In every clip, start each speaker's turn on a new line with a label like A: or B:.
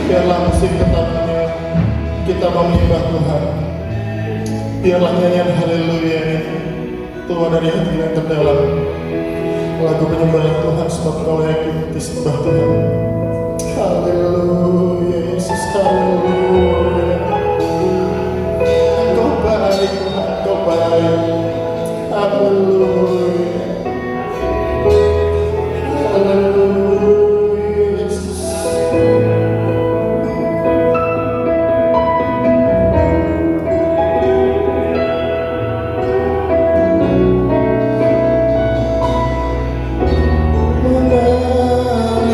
A: Biarlah musik tetapnya kita menyembah Tuhan. Biarlah nyanyian haleluya ini keluar dari hati yang terdalam. Lagu penyembahan Tuhan sebab Kau layak disembah Tuhan. Haleluya Yesus, haleluya. Engkau baik Tuhan, Engkau baik. Haleluya. Haleluya Yesus. Mengalirkan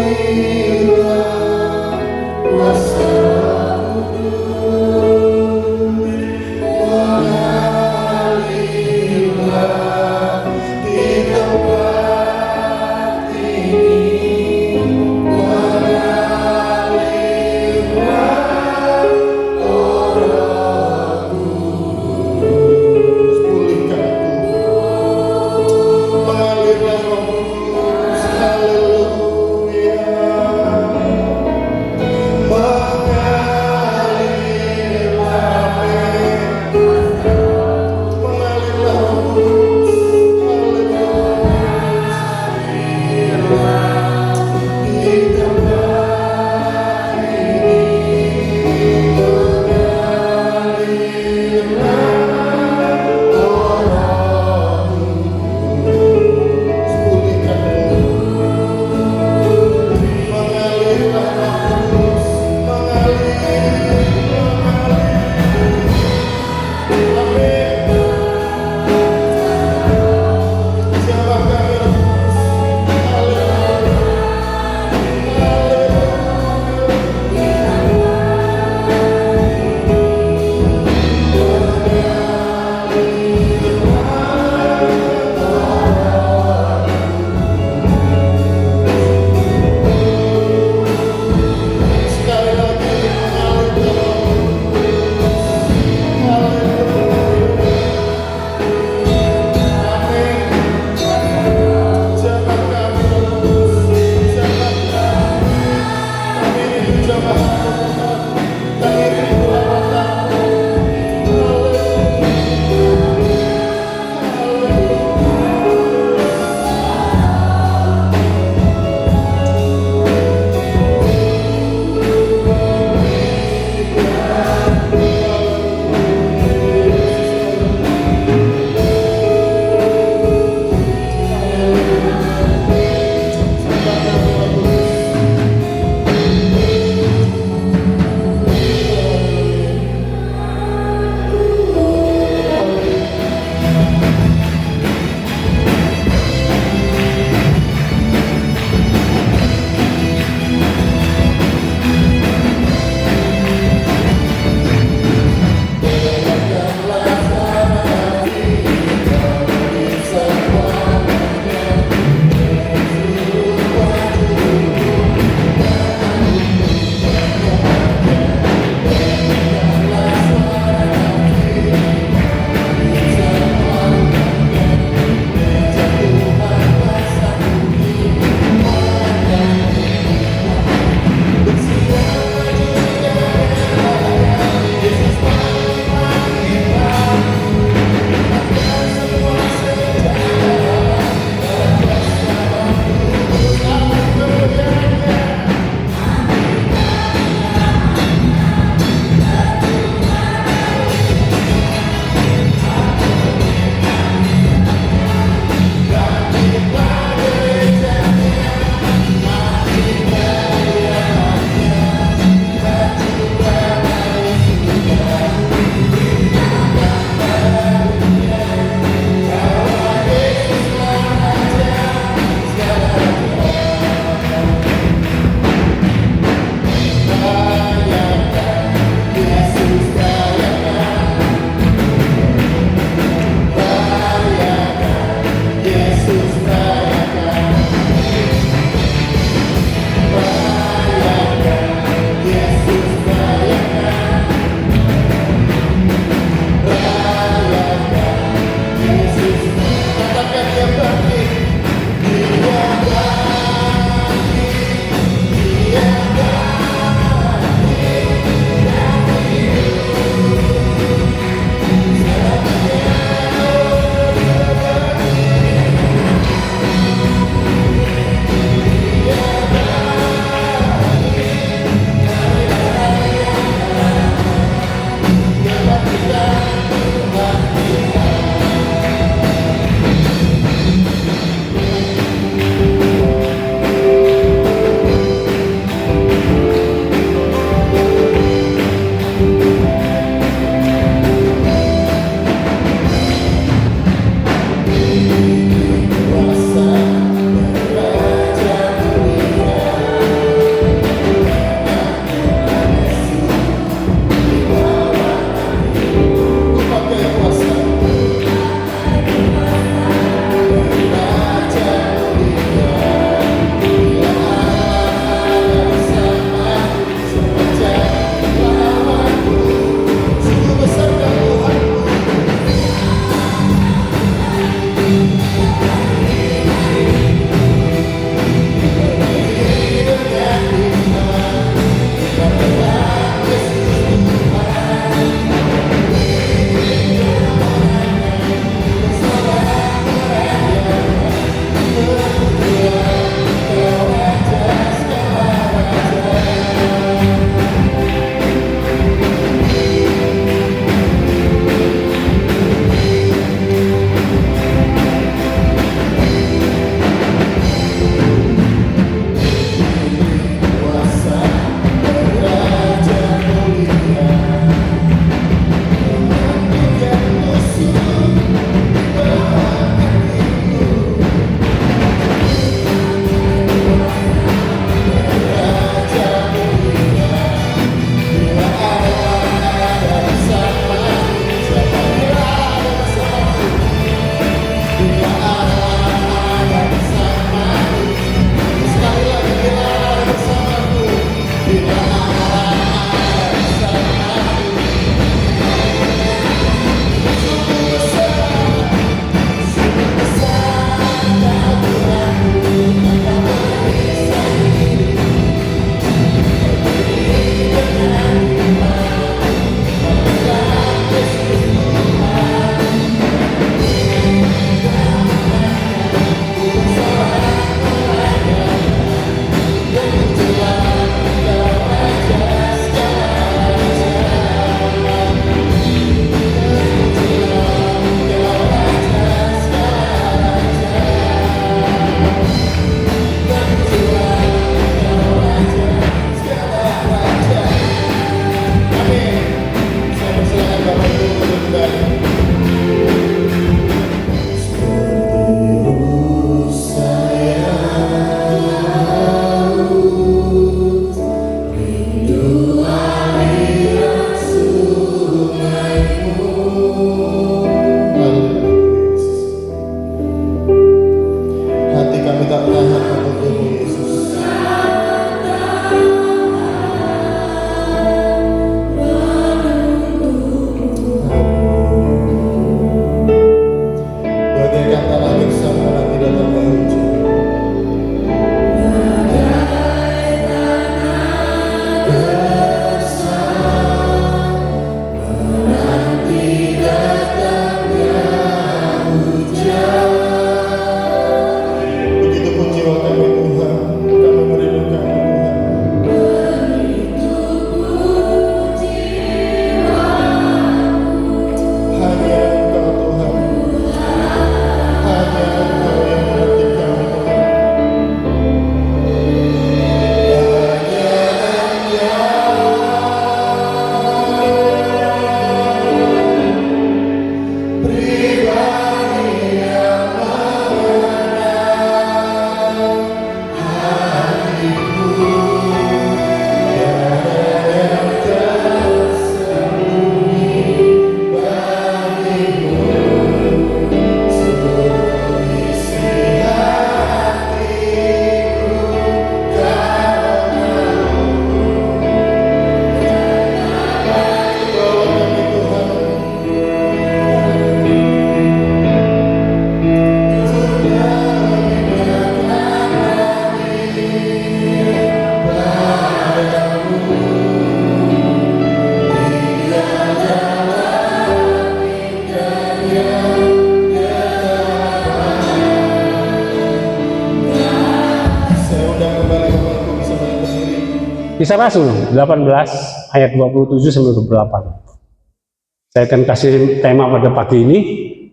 B: Kisah Rasul 18 ayat 27 sampai 28. Saya akan kasih tema pada pagi ini,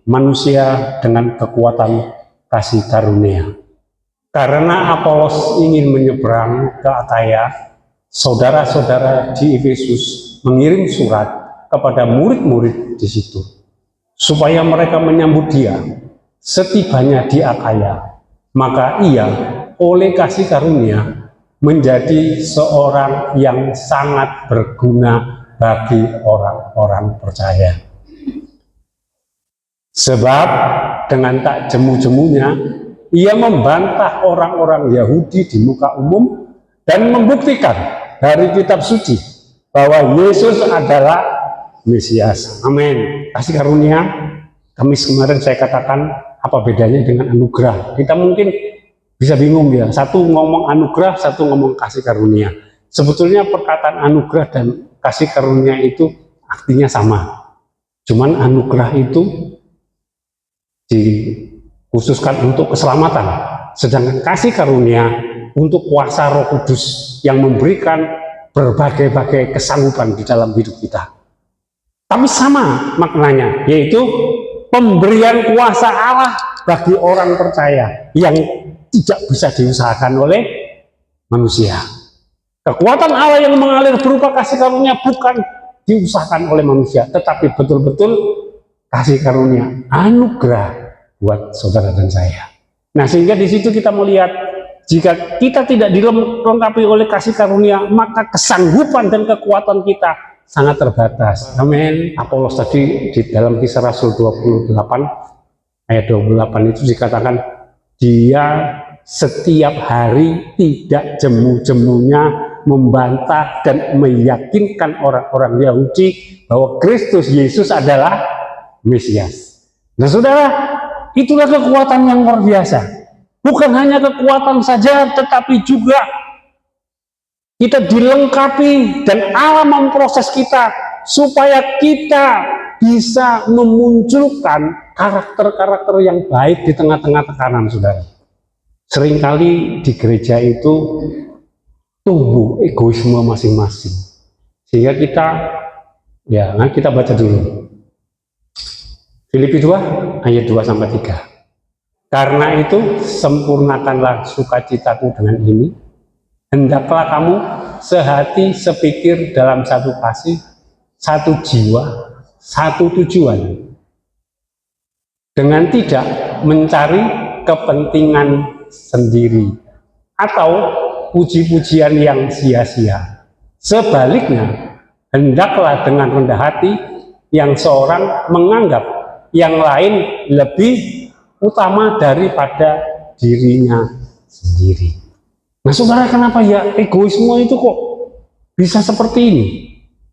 B: manusia dengan kekuatan kasih karunia. Karena Apolos ingin menyeberang ke Akaya, saudara-saudara di Efesus mengirim surat kepada murid-murid di situ supaya mereka menyambut dia. Setibanya di Akaya, maka ia oleh kasih karunia menjadi seorang yang sangat berguna bagi orang-orang percaya. Sebab dengan tak jemu-jemunya ia membantah orang-orang Yahudi di muka umum dan membuktikan dari kitab suci bahwa Yesus adalah Mesias. Amin. Kasih karunia, Kamis kemarin saya katakan apa bedanya dengan anugerah. Kita mungkin bisa bingung ya, satu ngomong anugerah, satu ngomong kasih karunia. Sebetulnya perkataan anugerah dan kasih karunia itu artinya sama. Cuman anugerah itu dikhususkan untuk keselamatan. Sedangkan kasih karunia untuk kuasa Roh Kudus yang memberikan berbagai-bagai kesanggupan di dalam hidup kita. Tapi sama maknanya, yaitu pemberian kuasa Allah bagi orang percaya yang tidak bisa diusahakan oleh manusia. Kekuatan Allah yang mengalir berupa kasih karunia bukan diusahakan oleh manusia, tetapi betul-betul kasih karunia, anugerah buat saudara dan saya. Nah, sehingga di situ kita melihat jika kita tidak dilengkapi oleh kasih karunia, maka kesanggupan dan kekuatan kita sangat terbatas. Amin. Apolos tadi di dalam Kisah Rasul 28 ayat 28 itu dikatakan dia setiap hari tidak jemu-jemunya membantah dan meyakinkan orang-orang Yahudi bahwa Kristus Yesus adalah Mesias. Nah saudara, itulah kekuatan yang luar biasa. Bukan hanya kekuatan saja, tetapi juga kita dilengkapi dan Allah memproses kita supaya kita bisa memunculkan karakter-karakter yang baik di tengah-tengah tekanan, saudara. Seringkali di gereja itu tumbuh egoisme masing-masing, sehingga kita baca dulu Filipi 2 ayat 2 sampai 3. Karena itu sempurnakanlah sukacitaku dengan ini, hendaklah kamu sehati sepikir dalam satu kasih, satu jiwa, satu tujuan, dengan tidak mencari kepentingan sendiri atau puji-pujian yang sia-sia. Sebaliknya, hendaklah dengan rendah hati yang seorang menganggap yang lain lebih utama daripada dirinya sendiri. Nah saudara, kenapa ya egoisme itu kok bisa seperti ini?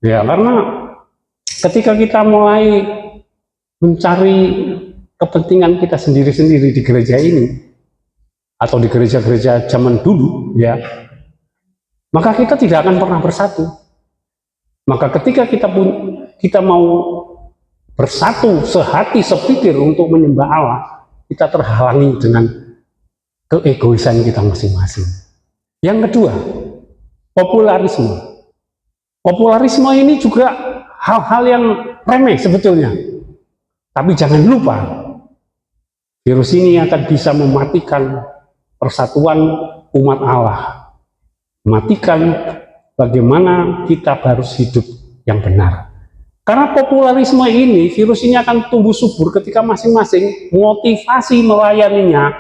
B: Ya karena ketika kita mulai mencari kepentingan kita sendiri-sendiri di gereja ini, atau di gereja-gereja zaman dulu, ya, maka kita tidak akan pernah bersatu. Maka ketika kita mau bersatu sehati sepikir untuk menyembah Allah, kita terhalangi dengan keegoisan kita masing-masing. Yang kedua, popularisme. Popularisme ini juga hal-hal yang remeh sebetulnya. Tapi jangan lupa, virus ini akan bisa mematikan persatuan umat Allah, matikan bagaimana kita harus hidup yang benar. Karena popularisme ini, virus ini akan tumbuh subur ketika masing-masing motivasi melayaninya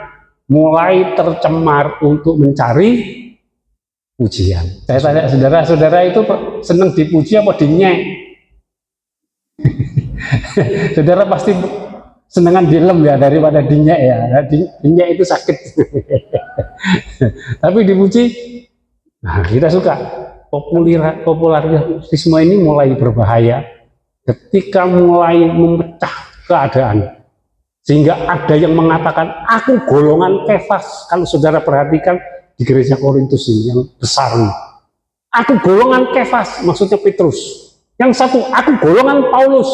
B: mulai tercemar untuk mencari pujian. Saya tanya saudara-saudara itu senang dipuji apa dinyek? Saudara pasti senengan dilem ya daripada dinyek ya. Dinyek itu sakit. Tapi dipuji, nah kita suka. Popularisme ini mulai berbahaya ketika mulai memecah keadaan, sehingga ada yang mengatakan aku golongan Kefas. Kalau saudara perhatikan di gereja Korintus ini yang besar ini, aku golongan Kefas, maksudnya Petrus. Yang satu, aku golongan Paulus.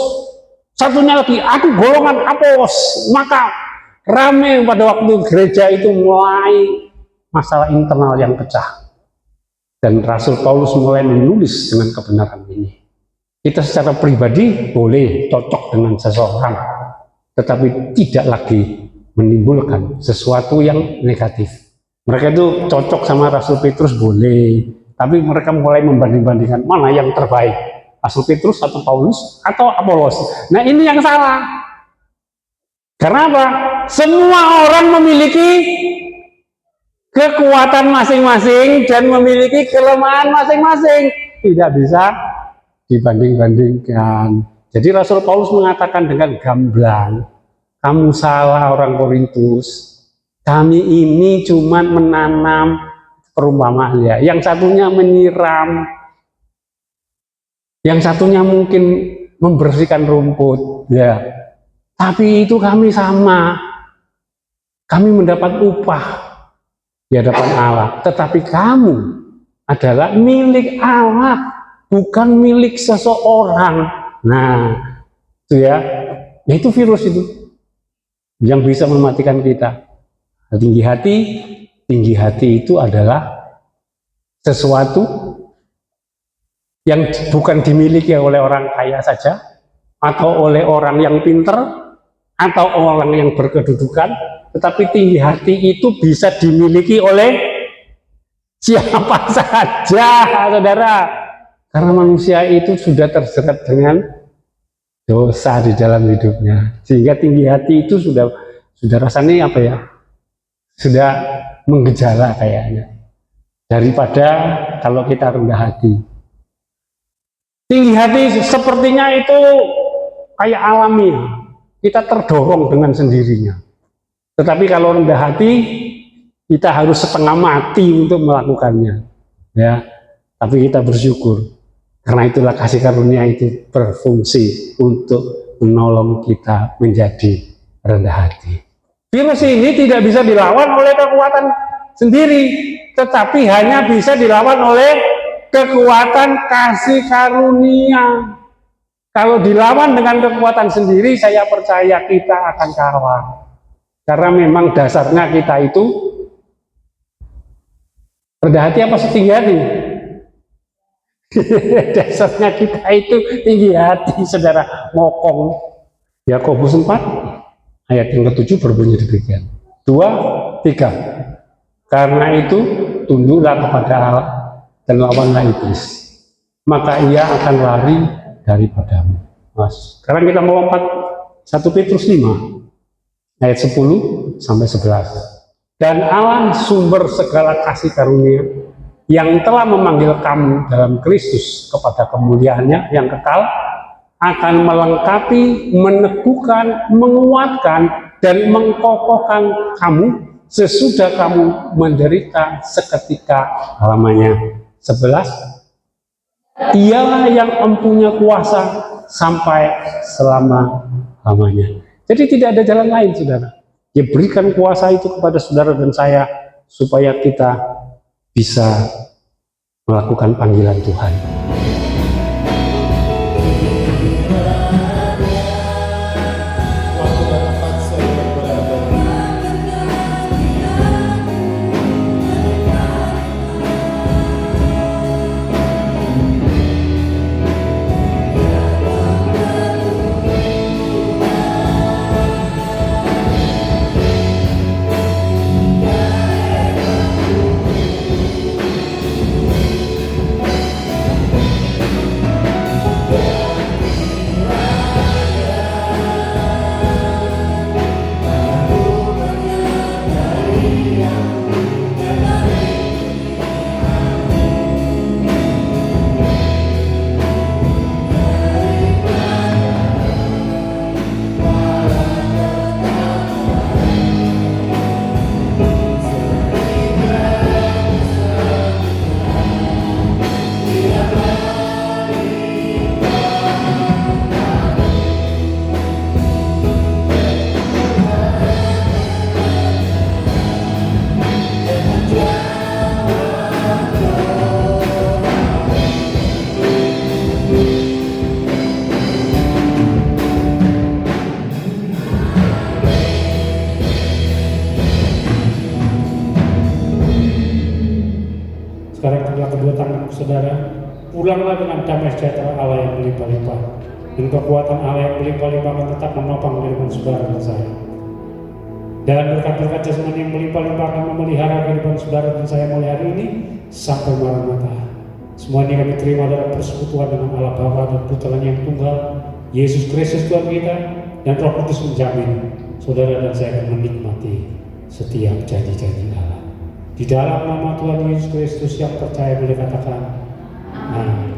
B: Satunya lagi, aku golongan Apolos. Maka rame pada waktu gereja itu mulai masalah internal yang pecah. Dan Rasul Paulus mulai menulis dengan kebenaran ini. Kita secara pribadi boleh cocok dengan seseorang, tetapi tidak lagi menimbulkan sesuatu yang negatif. Mereka itu cocok sama Rasul Petrus boleh, tapi mereka mulai membanding-bandingkan mana yang terbaik, Rasul Petrus atau Paulus atau Apolos. Nah, ini yang salah. Karena apa? Semua orang memiliki kekuatan masing-masing dan memiliki kelemahan masing-masing. Tidak bisa dibanding-bandingkan. Jadi Rasul Paulus mengatakan dengan gamblang, kamu salah orang Korintus. Kami ini cuma menanam, perumpamaan ya. Yang satunya menyiram, yang satunya mungkin membersihkan rumput, ya. Tapi itu kami sama. Kami mendapat upah di hadapan Allah. Tetapi kamu adalah milik Allah, bukan milik seseorang. Nah, itu ya. Itu virus itu yang bisa mematikan kita. Tinggi hati itu adalah sesuatu yang bukan dimiliki oleh orang kaya saja, atau oleh orang yang pinter, atau orang yang berkedudukan, tetapi tinggi hati itu bisa dimiliki oleh siapa saja, saudara. Karena manusia itu sudah terjerat dengan dosa di dalam hidupnya, sehingga tinggi hati itu sudah rasanya apa ya, sudah menggejala kayaknya, daripada kalau kita rendah hati. Tinggi hati sepertinya itu kayak alami, kita terdorong dengan sendirinya. Tetapi kalau rendah hati, kita harus setengah mati untuk melakukannya, ya. Tapi kita bersyukur, karena itulah kasih karunia itu berfungsi untuk menolong kita menjadi rendah hati. Virus ini tidak bisa dilawan oleh kekuatan sendiri, tetapi hanya bisa dilawan oleh kekuatan kasih karunia. Kalau dilawan dengan kekuatan sendiri, saya percaya kita akan kalah. Karena memang dasarnya kita itu rendah hati apa setinggi hati? Dasarnya kita itu tinggi hati, saudara, mokong. Yakobus 4 ayat yang ke-7 berbunyi demikian. 2, 3. Karena itu tunduklah kepada Allah dan lawanlah iblis, maka ia akan lari daripadamu. Mas, sekarang kita mau lompat 1 Petrus 5 ayat 10 sampai 11. Dan Allah sumber segala kasih karunia yang telah memanggil kamu dalam Kristus kepada kemuliaannya yang kekal, akan melengkapi, meneguhkan, menguatkan, dan mengkokohkan kamu sesudah kamu menderita seketika lamanya. 11. Dialah yang mempunyai kuasa sampai selama-lamanya. Jadi tidak ada jalan lain, saudara. Dia berikan kuasa itu kepada saudara dan saya supaya kita bisa melakukan panggilan Tuhan.
C: Sekarang tinggal kedua tangan saudara, pulanglah dengan damai sejahtera Allah yang berlimpah-limpah, dan kekuatan Allah yang berlimpah-limpah akan tetap menopang kehidupan saudara dan saya. Dan berkat-berkat jasmani yang berlimpah-limpah akan memelihara kehidupan saudara dan saya mulai hari ini sampai Maranatha. Semua ini kami terima dalam persekutuan dengan Allah Bapa dan Putranya yang tunggal, Yesus Kristus Tuhan kita, dan Roh Kudus menjamin saudara dan saya akan menikmati setiap janji-janji Allah. Di dalam nama Tuhan Yesus Kristus yang percaya boleh katakan, Amin.